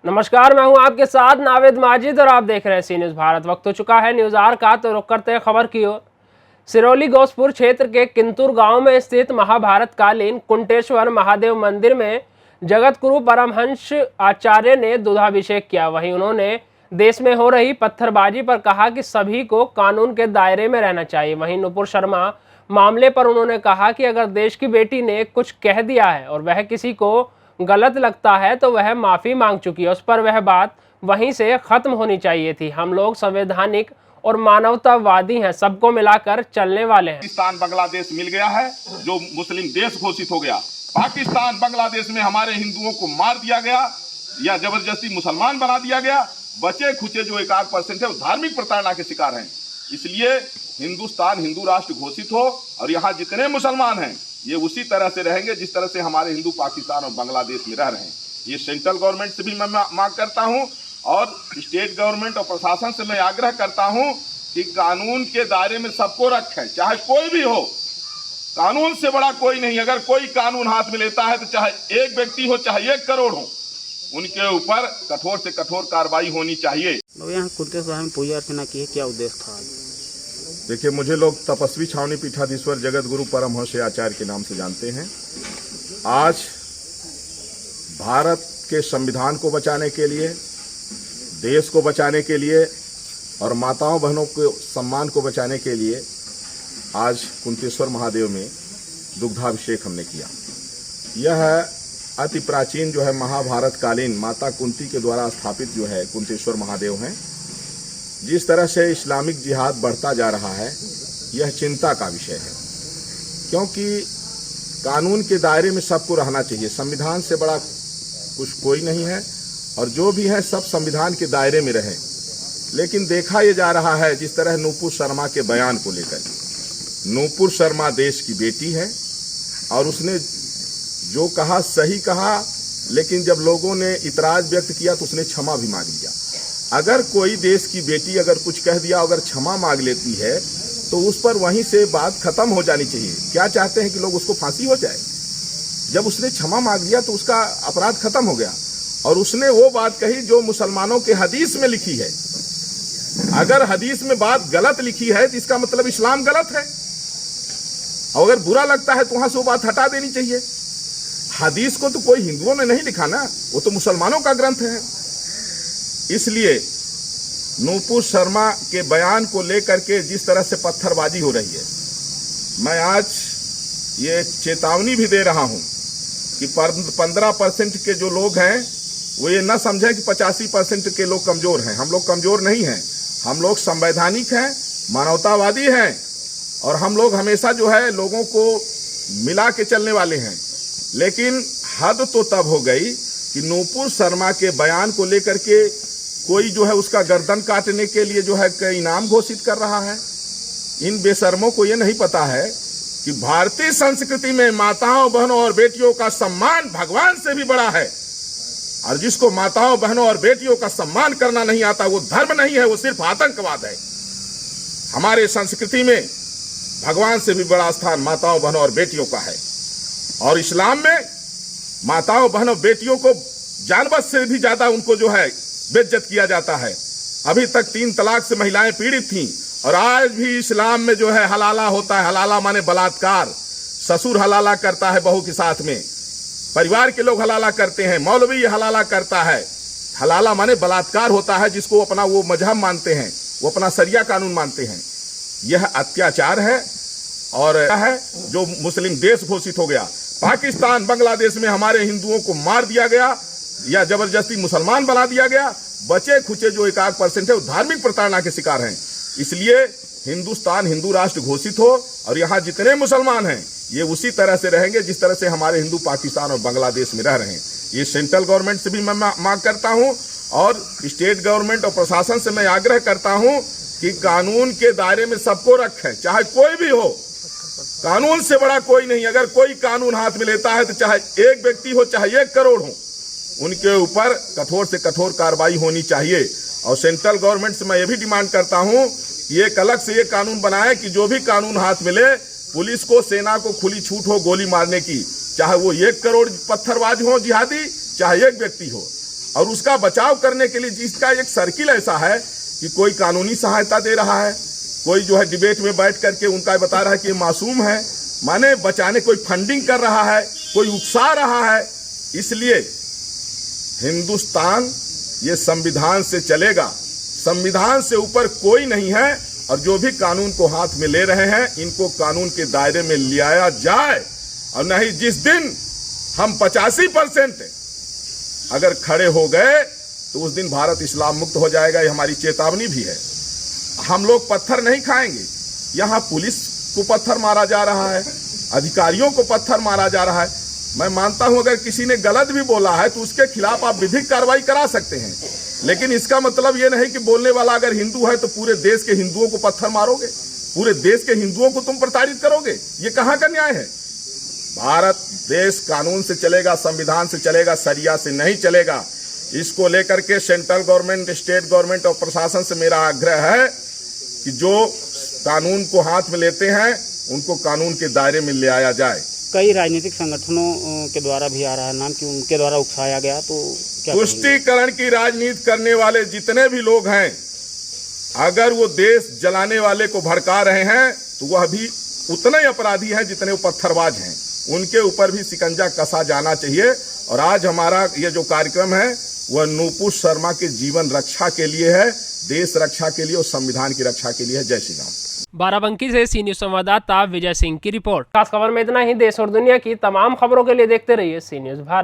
नमस्कार, मैं हूं आपके साथ नावेद माजिद और आप देख रहे हैं सी न्यूज़ भारत। वक्त हो चुका है न्यूज़ आर का, तो रुक करते हैं खबर की ओर। सिरोली गोसपुर क्षेत्र के किंतुर गांव में स्थित महाभारत कालीन कुंटेश्वर महादेव मंदिर में जगत गुरु परमहंस आचार्य ने दूधाभिषेक किया। वहीं उन्होंने देश में हो रही पत्थरबाजी पर कहा कि सभी को कानून के दायरे में रहना चाहिए। वहीं नुपुर शर्मा मामले पर उन्होंने कहा कि अगर देश की बेटी ने कुछ कह दिया है और वह किसी को गलत लगता है तो वह माफी मांग चुकी है, उस पर वह बात वहीं से खत्म होनी चाहिए थी। हम लोग संवैधानिक और मानवतावादी हैं, सबको मिलाकर चलने वाले हैं। पाकिस्तान बांग्लादेश मिल गया है, जो मुस्लिम देश घोषित हो गया। पाकिस्तान बांग्लादेश में हमारे हिंदुओं को मार दिया गया या जबरदस्ती मुसलमान बना दिया गया। बचे खुचे जो 1% है वो धार्मिक प्रताड़ना के शिकार हैं। इसलिए हिंदुस्तान हिंदू राष्ट्र घोषित हो और यहाँ जितने मुसलमान हैं ये उसी तरह से रहेंगे जिस तरह से हमारे हिंदू पाकिस्तान और बांग्लादेश में रह रहे हैं। ये सेंट्रल गवर्नमेंट से भी मैं मांग करता हूँ और स्टेट गवर्नमेंट और प्रशासन से मैं आग्रह करता हूँ कि कानून के दायरे में सबको रखें, चाहे कोई भी हो। कानून से बड़ा कोई नहीं। अगर कोई कानून हाथ में लेता है तो चाहे एक व्यक्ति हो चाहे 1 करोड़ हो, उनके ऊपर कठोर से कठोर कार्रवाई होनी चाहिए। यहाँ कुंटेश्वर में पूजा अर्चना की है, क्या उद्देश्य था? देखिए, मुझे लोग तपस्वी छावनी पीठाधीश्वर जगत गुरु परमहंस आचार्य के नाम से जानते हैं। आज भारत के संविधान को बचाने के लिए, देश को बचाने के लिए और माताओं बहनों के सम्मान को बचाने के लिए आज कुंटेश्वर महादेव में दुग्धाभिषेक हमने किया। यह अति प्राचीन जो है महाभारत कालीन माता कुंती के द्वारा स्थापित जो है कुंटेश्वर महादेव हैं। जिस तरह से इस्लामिक जिहाद बढ़ता जा रहा है यह चिंता का विषय है, क्योंकि कानून के दायरे में सबको रहना चाहिए। संविधान से बड़ा कुछ कोई नहीं है और जो भी है सब संविधान के दायरे में रहें। लेकिन देखा यह जा रहा है जिस तरह नुपुर शर्मा के बयान को लेकर, नुपुर शर्मा देश की बेटी है और उसने जो कहा सही कहा, लेकिन जब लोगों ने इतराज व्यक्त किया तो उसने क्षमा भी मांग लिया। अगर कोई देश की बेटी अगर कुछ कह दिया, अगर क्षमा मांग लेती है तो उस पर वहीं से बात खत्म हो जानी चाहिए। क्या चाहते हैं कि लोग उसको फांसी हो जाए? जब उसने क्षमा मांग लिया तो उसका अपराध खत्म हो गया और उसने वो बात कही जो मुसलमानों के हदीस में लिखी है। अगर हदीस में बात गलत लिखी है तो इसका मतलब इस्लाम गलत है, और अगर बुरा लगता है तो वहां से वो बात हटा देनी चाहिए। हदीस को तो कोई हिंदुओं ने नहीं लिखा ना, वो तो मुसलमानों का ग्रंथ है। इसलिए नुपुर शर्मा के बयान को लेकर के जिस तरह से पत्थरबाजी हो रही है, मैं आज ये चेतावनी भी दे रहा हूं कि 15% के जो लोग हैं वो ये न समझें कि 85% के लोग कमजोर हैं। हम लोग कमजोर नहीं हैं, हम लोग संवैधानिक हैं, मानवतावादी हैं और हम लोग हमेशा जो है लोगों को मिला के चलने वाले हैं। लेकिन हद तो तब हो गई कि नुपुर शर्मा के बयान को लेकर के कोई जो है उसका गर्दन काटने के लिए जो है इनाम घोषित कर रहा है। इन बेशर्मों को ये नहीं पता है कि भारतीय संस्कृति में माताओं बहनों और बेटियों का सम्मान भगवान से भी बड़ा है, और जिसको माताओं बहनों और बेटियों का सम्मान करना नहीं आता वो धर्म नहीं है, वो सिर्फ आतंकवाद है। हमारे संस्कृति में भगवान से भी बड़ा स्थान माताओं बहनों और बेटियों का है, और इस्लाम में माताओं बहनों बेटियों को जानवर से भी ज्यादा उनको जो है बेइज्जत किया जाता है। अभी तक 3 तलाक से महिलाएं पीड़ित थीं और आज भी इस्लाम में जो है हलाला होता है। हलाला माने बलात्कार। ससुर हलाला करता है बहू के साथ में, परिवार के लोग हलाला करते हैं, मौलवी हलाला करता है। हलाला माने बलात्कार होता है, जिसको अपना वो मजहब मानते हैं, वो अपना शरिया कानून मानते हैं। यह अत्याचार है और है जो मुस्लिम देश घोषित हो गया। पाकिस्तान बांग्लादेश में हमारे हिंदुओं को मार दिया गया या जबरदस्ती मुसलमान बना दिया गया। बचे खुचे जो 1% है वो धार्मिक प्रताड़ना के शिकार हैं। इसलिए हिंदुस्तान हिंदू राष्ट्र घोषित हो और यहाँ जितने मुसलमान हैं ये उसी तरह से रहेंगे जिस तरह से हमारे हिंदू पाकिस्तान और बांग्लादेश में रह रहे हैं। ये सेंट्रल गवर्नमेंट से भी मैं मांग करता हूँ और स्टेट गवर्नमेंट और प्रशासन से मैं आग्रह करता हूँ कि कानून के दायरे में सबको रखें, चाहे कोई भी हो। कानून से बड़ा कोई नहीं। अगर कोई कानून हाथ में लेता है तो चाहे एक व्यक्ति हो चाहे 1 करोड़ हो, उनके ऊपर कठोर से कठोर कार्रवाई होनी चाहिए। और सेंट्रल गवर्नमेंट से मैं ये भी डिमांड करता हूं कि एक अलग से ये कानून बनाए कि जो भी कानून हाथ मिले, पुलिस को, सेना को खुली छूट हो गोली मारने की, चाहे वो 1 करोड़ पत्थरबाज हो जिहादी, चाहे एक व्यक्ति हो। और उसका बचाव करने के लिए जिसका एक सर्किल ऐसा है कि कोई कानूनी सहायता दे रहा है, कोई जो है डिबेट में बैठ करके उनका बता रहा है कि ये मासूम है, माने बचाने, कोई फंडिंग कर रहा है, कोई उकसा रहा है। इसलिए हिंदुस्तान ये संविधान से चलेगा, संविधान से ऊपर कोई नहीं है, और जो भी कानून को हाथ में ले रहे हैं इनको कानून के दायरे में लाया जाए, और नहीं जिस दिन हम 85% अगर खड़े हो गए तो उस दिन भारत इस्लाम मुक्त हो जाएगा। ये हमारी चेतावनी भी है। हम लोग पत्थर नहीं खाएंगे। यहाँ पुलिस को पत्थर मारा जा रहा है, अधिकारियों को पत्थर मारा जा रहा है। मैं मानता हूं अगर किसी ने गलत भी बोला है तो उसके खिलाफ आप विधिक कार्रवाई करा सकते हैं, लेकिन इसका मतलब ये नहीं कि बोलने वाला अगर हिंदू है तो पूरे देश के हिंदुओं को पत्थर मारोगे, पूरे देश के हिंदुओं को तुम प्रताड़ित करोगे। ये कहाँ का न्याय है? भारत देश कानून से चलेगा, संविधान से चलेगा, शरिया से नहीं चलेगा। इसको लेकर के सेंट्रल गवर्नमेंट, स्टेट गवर्नमेंट और प्रशासन से मेरा आग्रह है कि जो कानून को हाथ में लेते हैं उनको कानून के दायरे में ले आया जाए। कई राजनीतिक संगठनों के द्वारा भी आ रहा है नाम कि उनके द्वारा उकसाया गया, तो क्या तुष्टीकरण की राजनीति करने वाले जितने भी लोग हैं, अगर वो देश जलाने वाले को भड़का रहे हैं तो वह भी उतने ही अपराधी हैं जितने वो पत्थरबाज हैं। उनके ऊपर भी शिकंजा कसा जाना चाहिए। और आज हमारा ये जो कार्यक्रम है वह नूपुर शर्मा के जीवन रक्षा के लिए है, देश रक्षा के लिए और संविधान की रक्षा के लिए है। जय श्री राम। बाराबंकी से सी न्यूज संवाददाता विजय सिंह की रिपोर्ट। खास खबर में इतना ही। देश और दुनिया की तमाम खबरों के लिए देखते रहिए सी न्यूज भारत।